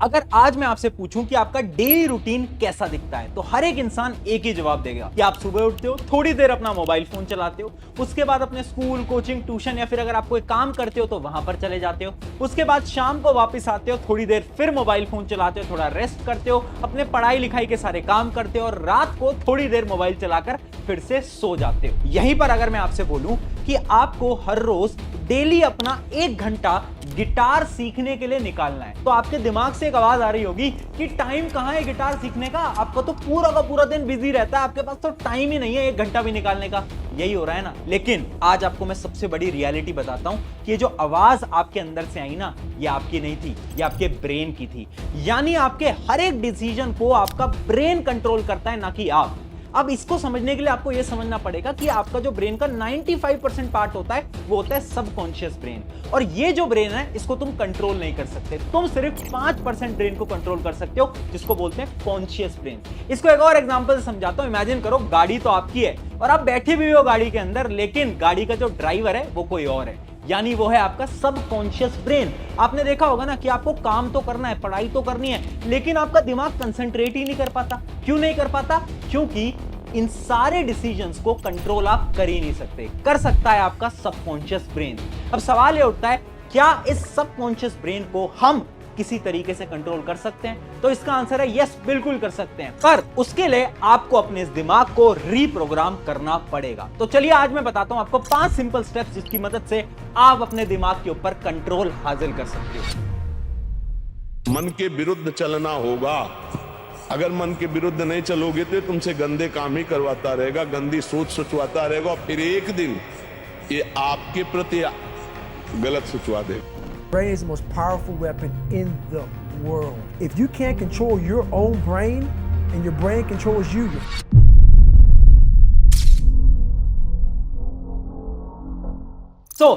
अगर आज मैं आपसे पूछूं कि आपका डेली रूटीन कैसा दिखता है, तो हर एक इंसान एक ही जवाब देगा कि आप सुबह उठते हो, थोड़ी देर अपना मोबाइल फोन चलाते हो, उसके बाद अपने स्कूल, कोचिंग, ट्यूशन या फिर अगर आप कोई काम करते हो तो वहां पर चले जाते हो, उसके बाद शाम को वापस आते हो, थोड़ी देर फिर मोबाइल फोन चलाते हो, थोड़ा रेस्ट करते हो, अपने पढ़ाई लिखाई के सारे काम करते हो और रात को थोड़ी देर मोबाइल चलाकर फिर से सो जाते हो। यहीं पर अगर मैं आपसे बोलूं कि आपको हर रोज डेली अपना 1 घंटा गिटार सीखने के लिए निकालना है, तो आपके दिमाग से एक आवाज आ रही होगी कि टाइम कहां है गिटार सीखने का, आपका तो पूरा का पूरा दिन बिजी रहता है, आपके पास तो टाइम ही नहीं है 1 घंटा भी निकालने का। यही हो रहा है ना। लेकिन आज आपको मैं सबसे बड़ी रियलिटी बताता हूं कि ये जो आवाज आपके अंदर से आई ना, ये आपकी नहीं थी, ये आपके ब्रेन की थी। यानी आपके हर एक डिसीजन को आपका ब्रेन कंट्रोल करता है, ना कि आप। अब इसको समझने के लिए आपको यह समझना पड़ेगा कि आपका जो ब्रेन का 95% पार्ट होता है वो होता है सबकॉन्शियस ब्रेन, और ये जो ब्रेन है इसको तुम कंट्रोल नहीं कर सकते, तुम सिर्फ 5% ब्रेन को कंट्रोल कर सकते हो, जिसको बोलते हैं कॉन्शियस ब्रेन। इसको एक और एग्जांपल से समझाता हूं। इमेजिन करो गाड़ी तो आपकी है और आप बैठे भी हो गाड़ी के अंदर, लेकिन गाड़ी का जो ड्राइवर है वो कोई और है, यानी वो है आपका सबकॉन्शियस ब्रेन। आपने देखा होगा ना कि आपको काम तो करना है, पढ़ाई तो करनी है, लेकिन आपका दिमाग कंसंट्रेट ही नहीं कर पाता। क्यों नहीं कर पाता? क्योंकि इन सारे डिसीजंस को कंट्रोल आप कर ही नहीं सकते, कर सकता है आपका सबकॉन्शियस ब्रेन। अब सवाल ये उठता है, क्या इस सबकॉन्शियस ब्रेन को हम किसी तरीके से कंट्रोल कर सकते हैं? तो इसका आंसर है यस, बिल्कुल कर सकते हैं, पर उसके लिए आपको अपने इस दिमाग को रीप्रोग्राम करना पड़ेगा। तो चलिए आज मैं बताता हूं आपको 5 सिंपल स्टेप्स जिसकी मदद से आप अपने दिमाग के ऊपर कंट्रोल हासिल कर सकते हो। मन के विरुद्ध चलना होगा। अगर मन के विरुद्ध नहीं चलोगे तो तुमसे गंदे काम ही करवाता रहेगा, गंदी सोच सोचवाता रहेगा, और फिर एक दिन ये आपके प्रति गलत सोचवा देगा। Brain is the most powerful weapon in the world. If you can't control your own brain and your brain controls you,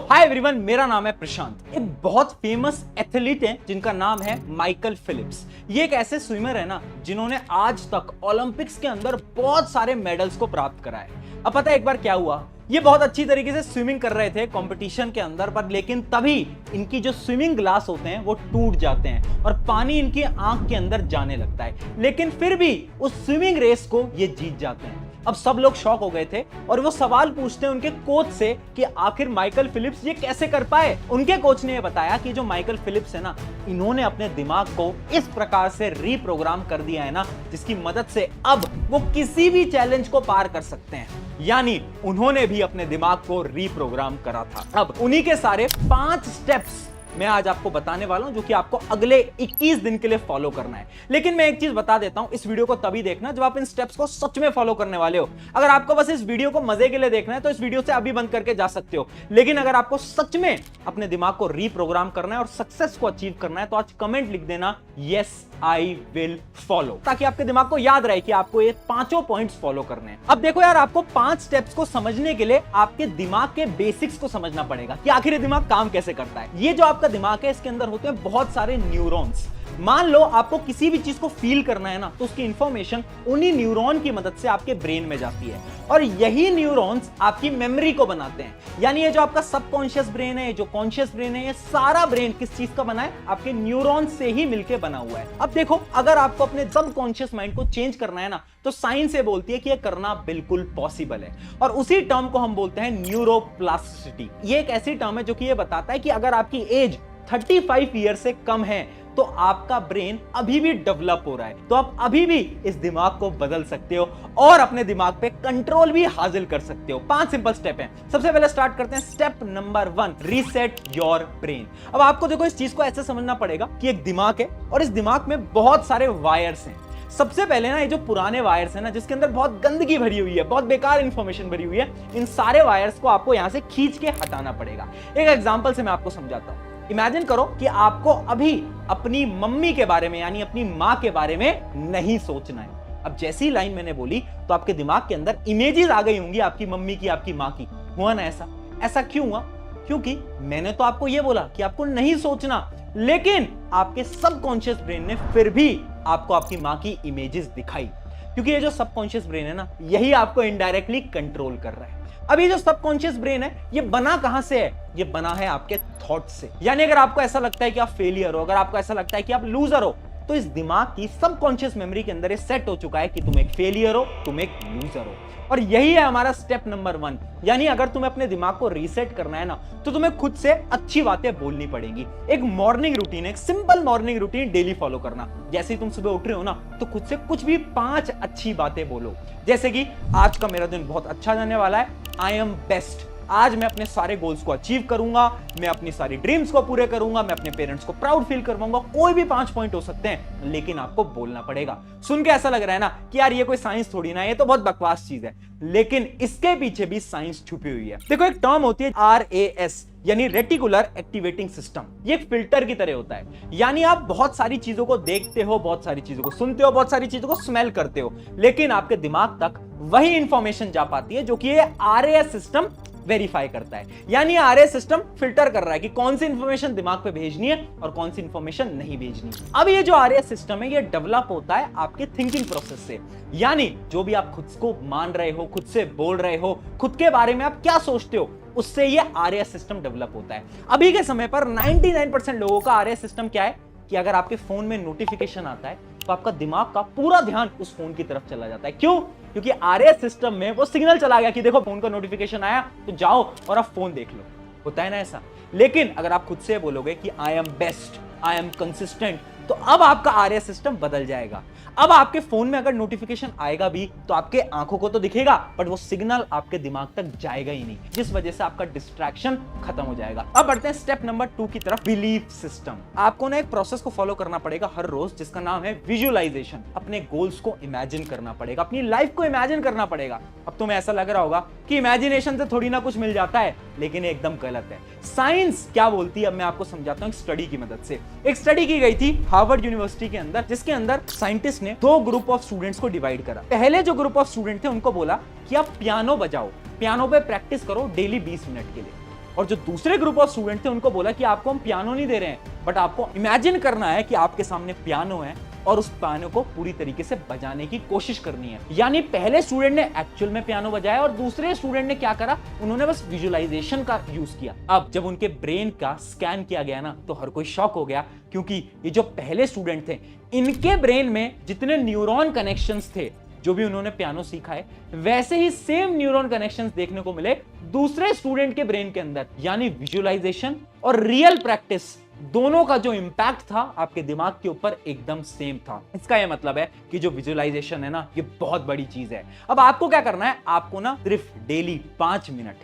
hi everyone, मेरा नाम है प्रशांत। एक बहुत फेमस एथलीट है जिनका नाम है माइकल फिलिप्स। ये एक ऐसे स्विमर है ना जिन्होंने आज तक ओलंपिक्स के अंदर बहुत सारे मेडल्स को प्राप्त करा है। अब पता है एक बार क्या हुआ, ये बहुत अच्छी तरीके से स्विमिंग कर रहे थे कंपटीशन के अंदर, पर लेकिन तभी इनकी जो स्विमिंग ग्लास होते हैं वो टूट जाते हैं और पानी इनकी आंख के अंदर जाने लगता है, लेकिन फिर भी उस स्विमिंग रेस को ये जीत जाते हैं। अब सब लोग शॉक हो गए थे और वो सवाल पूछते हैं उनके कोच से कि आखिर माइकल फिलिप्स ये कैसे कर पाए। उनके कोच ने ये बताया कि जो माइकल फिलिप्स है ना, इन्होंने अपने दिमाग को इस प्रकार से रीप्रोग्राम कर दिया है ना, जिसकी मदद से अब वो किसी भी चैलेंज को पार कर सकते हैं। यानी उन्होंने भी अपने दिमाग को रीप्रोग्राम करा था। अब उन्हीं के सारे 5 स्टेप्स मैं आज आपको बताने वाला हूं, जो कि आपको अगले 21 दिन के लिए फॉलो करना है। लेकिन मैं एक चीज बता देता हूं, इस वीडियो को तभी देखना जब आप इन स्टेप्स को सच में फॉलो करने वाले हो। अगर आपको बस इस वीडियो को मजे के लिए देखना है तो इस वीडियो से अभी बंद करके जा सकते हो, लेकिन अगर आपको सच में अपने दिमाग को रीप्रोग्राम करना है और सक्सेस को अचीव करना है तो आज कमेंट लिख देना यस आई विल फॉलो, ताकि आपके दिमाग को याद रहे कि आपको ये 5 पॉइंट्स फॉलो करने हैं। अब देखो यार, आपको 5 स्टेप्स को समझने के लिए आपके दिमाग के बेसिक्स को समझना पड़ेगा कि आखिर ये दिमाग काम कैसे करता है। ये जो आपका दिमाग है, इसके अंदर होते हैं बहुत सारे न्यूरॉन्स। मान लो आपको किसी भी चीज को फील करना है ना, तो उसकी इंफॉर्मेशन उन्हीं न्यूरॉन की मदद से आपके ब्रेन में जाती है, और यही न्यूरॉन्स आपकी मेमोरी को बनाते हैं। यानी ये जो आपका सबकॉन्शियस ब्रेन है, जो कॉन्शियस ब्रेन है, ये सारा ब्रेन किस चीज का बना है? आपके न्यूरॉन से ही मिलकर बना हुआ है। अब देखो, अगर आपको अपने सबकॉन्शियस माइंड को चेंज करना है ना, तो साइंस ये बोलती है कि ये करना बिल्कुल पॉसिबल है, और उसी टर्म को हम बोलते हैं न्यूरोप्लास्टिसिटी। ये एक ऐसी टर्म है जो कि ये बताता है कि अगर आपकी एज 35 ईयर से कम है तो आपका ब्रेन अभी भी डेवलप हो रहा है, तो आप अभी भी इस दिमाग को बदल सकते हो और अपने दिमाग पे कंट्रोल भी हासिल कर सकते हो। 5 सिंपल स्टेप हैं। सबसे पहले स्टार्ट करते हैं step number 1, reset your brain. अब आपको देखो, इस चीज को ऐसे समझना पड़ेगा कि एक दिमाग है और इस दिमाग में बहुत सारे वायर्स हैं। सबसे पहले ना, ये जो पुराने वायर्स हैं ना, जिसके अंदर बहुत गंदगी भरी हुई है, बहुत बेकार इंफॉर्मेशन भरी हुई है, इन सारे वायर्स को आपको यहां से खींच के हटाना पड़ेगा। एक एग्जांपल से मैं आपको समझाता हूं। इमेजिन करो कि आपको अभी अपनी मम्मी के बारे में, यानी अपनी मां के बारे में नहीं सोचना है। अब जैसी लाइन मैंने बोली तो आपके दिमाग के अंदर इमेजेस आ गई होंगी आपकी मम्मी की, आपकी मां की। हुआ ना ऐसा? ऐसा क्यों हुआ? क्योंकि मैंने तो आपको यह बोला कि आपको नहीं सोचना, लेकिन आपके सबकॉन्शियस ब्रेन ने फिर भी आपको आपकी मां की इमेजेस दिखाई, क्योंकि ये जो सबकॉन्शियस ब्रेन है ना, यही आपको इनडायरेक्टली कंट्रोल कर रहा है। अब ये जो सबकॉन्शियस ब्रेन है, ये बना कहां से है? ये बना है आपके थॉट से। यानी अगर आपको ऐसा लगता है कि आप फेलियर हो, अगर आपको ऐसा लगता है कि आप लूजर हो, तो इस दिमाग की सबकॉन्शियस मेमोरी के अंदर ये सेट हो चुका है कि तुम एक फेलियर हो, तुम एक लूजर हो। और यही है हमारा स्टेप नंबर 1। यानी अगर तुम्हें अपने दिमाग को रीसेट करना है ना, तो तुम्हें खुद से अच्छी बातें बोलनी पड़ेगी। एक मॉर्निंग रूटीन, एक simple morning routine daily follow करना। जैसे ही तुम सुबह उठ रहे हो ना, तो खुद से कुछ भी 5 अच्छी बातें बोलो। जैसे कि आज का मेरा दिन बहुत अच्छा जाने वाला है, आई एम बेस्ट, आज मैं अपने सारे गोल्स को अचीव करूंगा, मैं अपनी सारी ड्रीम्स को पूरे करूंगा, मैं अपने पेरेंट्स को प्राउड फील करवाऊंगा। कोई भी 5 पॉइंट हो सकते हैं, लेकिन आपको बोलना पड़ेगा। सुन के ऐसा लग रहा है ना कि यार ये कोई साइंस थोड़ी ना है, ये तो बहुत बकवास चीज है, लेकिन इसके पीछे भी साइंस छुपी हुई है। देखो, एक टर्म होती है RAS, यानी रेटिकुलर एक्टिवेटिंग सिस्टम। ये एक फिल्टर की तरह होता है। यानी आप बहुत सारी चीजों को देखते हो, बहुत सारी चीजों को सुनते हो, बहुत सारी चीजों को स्मेल करते हो, लेकिन आपके दिमाग तक वही इंफॉर्मेशन जा पाती है जो कि ये RAS सिस्टम वेरीफाई करता है। यानी RAS सिस्टम फिल्टर कर रहा है कि कौन सी इंफॉर्मेशन दिमाग पे भेजनी है और कौन सी इंफॉर्मेशन नहीं भेजनी। अब ये जो RAS सिस्टम है, ये डेवलप होता है आपके थिंकिंग प्रोसेस से। यानी जो भी आप खुद को मान रहे हो, खुद से बोल रहे हो, खुद के बारे में आप क्या सोचते हो, उससे ये RAS सिस्टम डेवलप होता है। अभी के समय पर 99% लोगों का RAS सिस्टम क्या है कि अगर आपके फोन में नोटिफिकेशन आता है तो आपका दिमाग का पूरा ध्यान उस फोन की तरफ चला जाता है। क्यों? क्योंकि RAS सिस्टम में वो सिग्नल चला गया कि देखो फोन का नोटिफिकेशन आया, तो जाओ और आप फोन देख लो। होता है ना ऐसा? लेकिन अगर आप खुद से बोलोगे कि I am best, I am consistent, तो अब आपका RAS सिस्टम बदल जाएगा। अब आपके फोन में अगर नोटिफिकेशन आएगा भी तो आपके आंखों को तो दिखेगा, बट वो सिग्नल आपके दिमाग तक जाएगा ही नहीं, जिस वजह से आपका डिस्ट्रैक्शन खत्म हो जाएगा। अब बढ़ते हैं स्टेप नंबर 2 की तरफ, बिलीफ सिस्टम। आपको ना एक प्रोसेस को फॉलो करना पड़ेगा हर रोज, जिसका नाम है विजुअलाइजेशन। अपने गोल्स को इमेजिन करना पड़ेगा, अपनी लाइफ को इमेजिन करना पड़ेगा। अब तुम्हें ऐसा लग रहा होगा कि इमेजिनेशन से थोड़ी ना कुछ मिल जाता है, लेकिन ये एकदम गलत है। साइंस क्या बोलती है, अब मैं आपको समझाता हूं एक स्टडी की मदद से। एक स्टडी की गई थी हार्वर्ड यूनिवर्सिटी के अंदर, जिसके अंदर साइंटिस्ट ने 2 ग्रुप ऑफ स्टूडेंट्स को डिवाइड करा। पहले जो ग्रुप ऑफ स्टूडेंट थे उनको बोला कि आप पियानो बजाओ, पियानो पे प्रैक्टिस करो डेली 20 मिनट के लिए। और जो दूसरे ग्रुप ऑफ स्टूडेंट थे उनको बोला कि आपको हम पियानो नहीं दे रहे हैं, बट आपको इमेजिन करना है कि आपके सामने पियानो है और उस पियानो को पूरी तरीके से बजाने की कोशिश करनी है। यानी पहले स्टूडेंट ने एक्चुअल में पियानो बजाया और दूसरे स्टूडेंट ने क्या करा, उन्होंने बस विजुअलाइजेशन का यूज किया। अब जब उनके ब्रेन का स्कैन किया गया ना, तो हर कोई शॉक हो गया, क्योंकि ये जो पहले स्टूडेंट थे, इनके ब्रेन में जितने न्यूरॉन कनेक्शंस थे, जो भी उन्होंने पियानो सीखा है, वैसे ही सेम न्यूरॉन कनेक्शंस देखने को मिले दूसरे स्टूडेंट के ब्रेन के अंदर। यानी विजुअलाइजेशन और रियल प्रैक्टिस दोनों का जो इंपैक्ट था आपके दिमाग के ऊपर एकदम सेम था। इसका यह मतलब है कि जो विजुअलाइजेशन है ना, ये बहुत बड़ी चीज है। अब आपको क्या करना है, आपको ना सिर्फ डेली 5 मिनट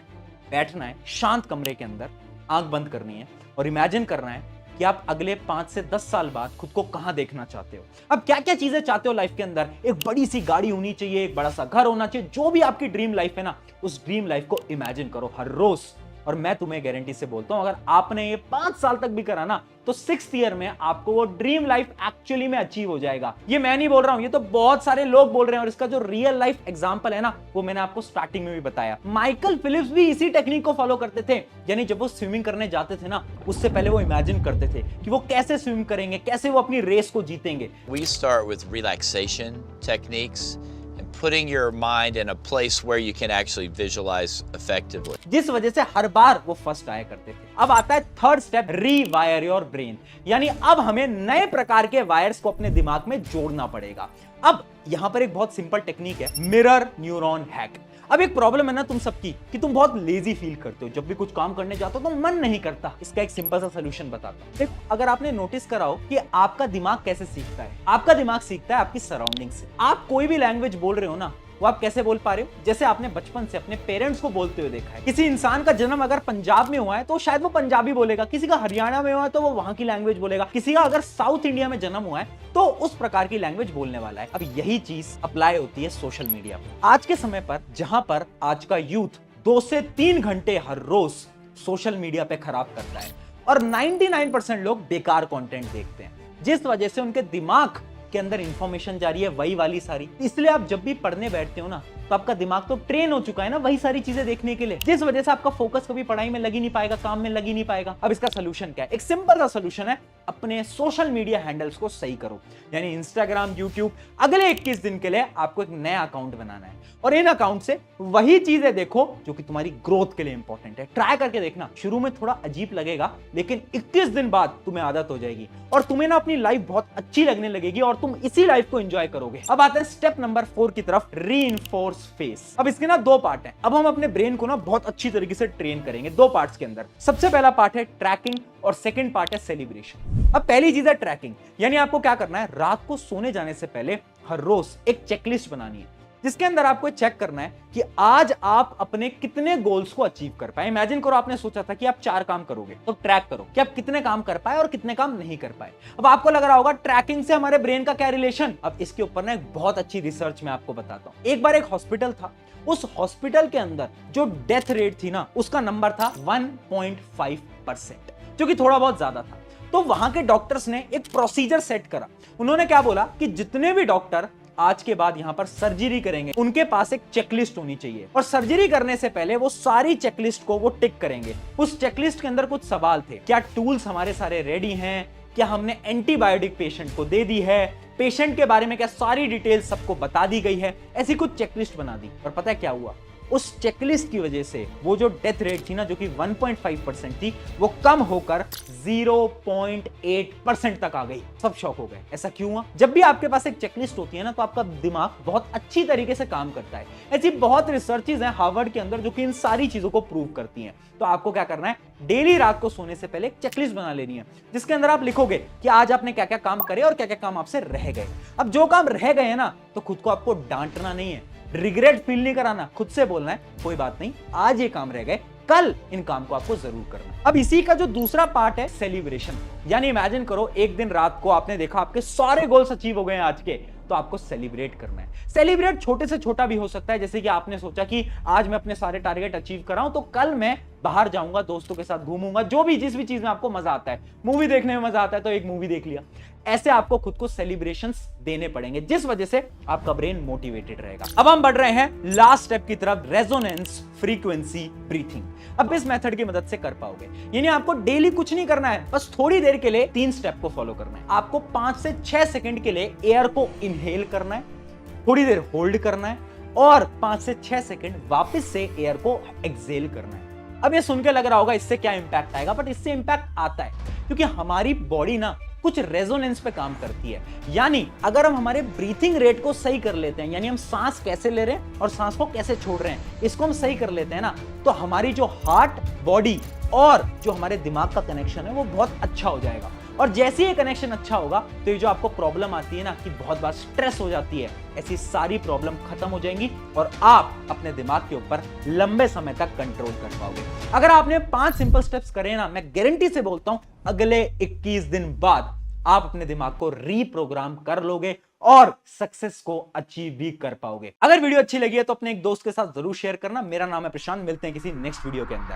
बैठना है शांत कमरे के अंदर, आंख बंद करनी है और इमेजिन करना है कि आप अगले 5 से 10 साल बाद खुद को कहां देखना चाहते हो। अब क्या क्या चीजें चाहते हो लाइफ के अंदर? एक बड़ी सी गाड़ी होनी चाहिए, एक बड़ा सा घर होना चाहिए, जो भी आपकी ड्रीम लाइफ है ना, उस ड्रीम लाइफ को इमेजिन करो हर रोज। और मैं तुम्हें गारंटी से बोलता हूं, अगर आपने ये 5 साल तक भी करा ना, तो 6th ईयर में आपको वो ड्रीम लाइफ एक्चुअली में अचीव हो जाएगा। ये मैं नहीं बोल रहा हूं, ये तो बहुत सारे लोग बोल रहे हैं, और इसका जो रियल लाइफ एग्जांपल है ना, वो मैंने आपको स्टार्टिंग में भी बताया। माइकल फिलिप्स भी इसी टेक्निक को फॉलो करते थे। यानी जब वो स्विमिंग करने जाते थे ना, उससे पहले वो इमेजिन करते थे कि वो कैसे स्विम करेंगे, कैसे वो अपनी रेस को जीतेंगे। We start with relaxation techniques and putting your mind in a place where you can actually visualize effectively. जिस वजह से हर बार वो फर्स्ट आया करते थे। अब आता है 3rd स्टेप, रीवायर योर ब्रेन। यानी अब हमें नए प्रकार के वायर्स को अपने दिमाग में जोड़ना पड़ेगा। अब यहां पर एक बहुत सिंपल टेक्निक है, मिरर न्यूरॉन हैक। अब एक प्रॉब्लम है ना तुम सबकी कि तुम बहुत लेजी फील करते हो, जब भी कुछ काम करने जाते हो तो मन नहीं करता। इसका एक सिंपल सा सलूशन बताता हूं। देखो, अगर आपने नोटिस करा हो कि आपका दिमाग कैसे सीखता है, आपका दिमाग सीखता है आपकी सराउंडिंग से। आप कोई भी लैंग्वेज बोल रहे हो ना, वो आप कैसे बोल पा रहे हो? जैसे आपने बचपन से अपने पेरेंट्स को बोलते हुए देखा है। किसी इंसान का जन्म अगर पंजाब में हुआ है तो शायद वो पंजाबी बोलेगा, किसी का हरियाणा में हुआ है तो वो वहां की लैंग्वेज बोलेगा, किसी का अगर साउथ इंडिया में जन्म हुआ है तो उस प्रकार की लैंग्वेज बोलने वाला है। अब यही चीज अप्लाई होती है सोशल मीडिया पर। आज के समय पर जहां पर आज का यूथ 2 से 3 घंटे हर रोज सोशल मीडिया पे खराब करता है, और 99% लोग बेकार कंटेंट देखते हैं, जिस वजह से उनके दिमाग के अंदर इंफॉर्मेशन जा रही है वही वाली सारी। इसलिए आप जब भी पढ़ने बैठते हो ना, तो आपका दिमाग तो ट्रेन हो चुका है ना वही सारी चीजें देखने के लिए, जिस वजह से आपका फोकस कभी पढ़ाई में लग ही नहीं पाएगा, काम में लग ही नहीं पाएगा। अब इसका सोल्यूशन क्या है? एक सिंपल सा सोल्यूशन है, अपने सोशल मीडिया हैंडल्स को सही करो, यानी इंस्टाग्राम, यूट्यूब। अगले 21 दिन के लिए आपको एक नया अकाउंट बनाना है और इन अकाउंट से वही चीजें देखो जो कि तुम्हारी ग्रोथ के लिए इंपॉर्टेंट है। ट्राई करके देखना, शुरू में थोड़ा अजीब लगेगा लेकिन 21 दिन बाद तुम्हें आदत हो जाएगी और तुम्हें ना अपनी लाइफ बहुत अच्छी लगने लगेगी और तुम इसी लाइफ को एंजॉय करोगे। अब आते हैं स्टेप नंबर 4 की तरफ, रीइंफोर्स फेस। अब इसके ना 2 पार्ट हैं। अब हम अपने ब्रेन को ना बहुत अच्छी तरीके से ट्रेन करेंगे 2 पार्ट्स के अंदर। सबसे पहला पार्ट है ट्रैकिंग और सेकंड पार्ट है सेलिब्रेशन। अब पहली चीज है ट्रैकिंग, यानी आपको क्या करना है, रात को सोने जाने से पहले हर रोज एक चेकलिस्ट बनानी है जिसके अंदर आपको चेक करना है कि आज आप अपने कितने गोल्स को अचीव कर पाए। इमेजिन करो आपने सोचा था कि आप 4 काम करोगे, तो ट्रैक करो कि आप कितने काम कर पाए और कितने काम नहीं कर पाए। अब आपको लग रहा होगा ट्रैकिंग से हमारे ब्रेन का क्या रिलेशन। अब इसके ऊपर ना एक बहुत अच्छी रिसर्च मैं आपको बताता हूं। एक बार एक हॉस्पिटल था, उस हॉस्पिटल के अंदर जो डेथ रेट थी ना उसका नंबर था 1.5%, जो कि थोड़ा बहुत ज्यादा था। तो वहां के डॉक्टर्स ने एक प्रोसीजर सेट करा। उन्होंने क्या बोला कि जितने भी डॉक्टर आज के बाद यहां पर सर्जरी करेंगे उनके पास एक चेकलिस्ट होनी चाहिए और सर्जरी करने से पहले वो सारी चेकलिस्ट को वो टिक करेंगे। उस चेकलिस्ट के अंदर कुछ सवाल थे, क्या टूल्स हमारे सारे रेडी हैं, क्या हमने एंटीबायोटिक पेशेंट को दे दी है, पेशेंट के बारे में क्या सारी डिटेल सबको बता दी गई है। ऐसी कुछ चेकलिस्ट बना दी और पता है क्या हुआ, उस चेकलिस्ट की वजह से वो जो डेथ रेट थी ना जो कि 1.5% थी वो कम होकर 0.8% तक आ गई। सब शॉक हो गए, ऐसा क्यों हुआ। जब भी आपके पास एक चेकलिस्ट होती है ना तो आपका दिमाग बहुत अच्छी तरीके से काम करता है। ऐसी बहुत रिसर्चेज हैं हार्वर्ड के अंदर जो कि इन सारी चीजों को प्रूव करती हैं। तो आपको क्या करना है, डेली रात को सोने से पहले एक चेकलिस्ट बना लेनी है जिसके अंदर आप लिखोगे कि आज आपने क्या क्या काम करे और क्या क्या काम आपसे रह गए। अब जो काम रह गए हैं ना तो खुद को आपको डांटना नहीं है, रिग्रेट फील नहीं कराना, खुद से बोलना है कोई बात नहीं, आज ये काम रह गए, कल इन काम को आपको जरूर करना है। अब इसी का जो दूसरा पार्ट है सेलिब्रेशन, यानी इमेजिन करो एक दिन रात को आपने देखा आपके सारे गोल्स अचीव हो गए हैं आज के, तो आपको सेलिब्रेट करना है। सेलिब्रेट छोटे से छोटा भी हो सकता है, जैसे कि आपने सोचा कि आज मैं अपने सारे टारगेट अचीव कर रहा हूं तो कल मैं बाहर जाऊंगा, दोस्तों के साथ घूमूंगा, जो भी जिस भी चीज में आपको मजा आता है, मूवी देखने में मजा आता है तो एक मूवी देख लिया। ऐसे आपको खुद को सेलिब्रेशंस देने पड़ेंगे जिस वजह से आपका ब्रेन मोटिवेटेड रहेगा। अब हम बढ़ रहे हैं लास्ट स्टेप की तरफ, रेजोनेंस फ्रीक्वेंसी ब्रीथिंग। अब इस मेथड की मदद से कर पाओगे, यानी आपको डेली कुछ नहीं करना है, बस थोड़ी देर के लिए 3 स्टेप को फॉलो करना है। आपको 5 से 6 सेकंड के लिए एयर को इनहेल करना है, थोड़ी देर होल्ड करना है और 5 से 6 सेकंड वापस से एयर को एक्सहेल करना है। अब ये सुन के लग रहा होगा इससे क्या इंपैक्ट आएगा, बट इससे इंपैक्ट आता है क्योंकि हमारी बॉडी ना कुछ रेजोनेंस पे काम करती है। यानी अगर हम हमारे ब्रीथिंग रेट को सही कर लेते हैं, यानी हम सांस कैसे ले रहे हैं और सांस को कैसे छोड़ रहे हैं, इसको हम सही कर लेते हैं ना, तो हमारी जो हार्ट, बॉडी और जो हमारे दिमाग का कनेक्शन है वो बहुत अच्छा हो जाएगा। और जैसे ये कनेक्शन अच्छा होगा तो ये जो आपको प्रॉब्लम आती है ना कि बहुत बार स्ट्रेस हो जाती है, ऐसी सारी प्रॉब्लम खत्म हो जाएंगी और आप अपने दिमाग के ऊपर लंबे समय तक कंट्रोल कर पाओगे। अगर आपने 5 सिंपल स्टेप्स करे ना, मैं गारंटी से बोलता हूं अगले 21 दिन बाद आप अपने दिमाग को रीप्रोग्राम कर लोगे और सक्सेस को अचीव भी कर पाओगे। अगर वीडियो अच्छी लगी है तो अपने एक दोस्त के साथ जरूर शेयर करना। मेरा नाम है प्रशांत, मिलते हैं किसी नेक्स्ट वीडियो के अंदर।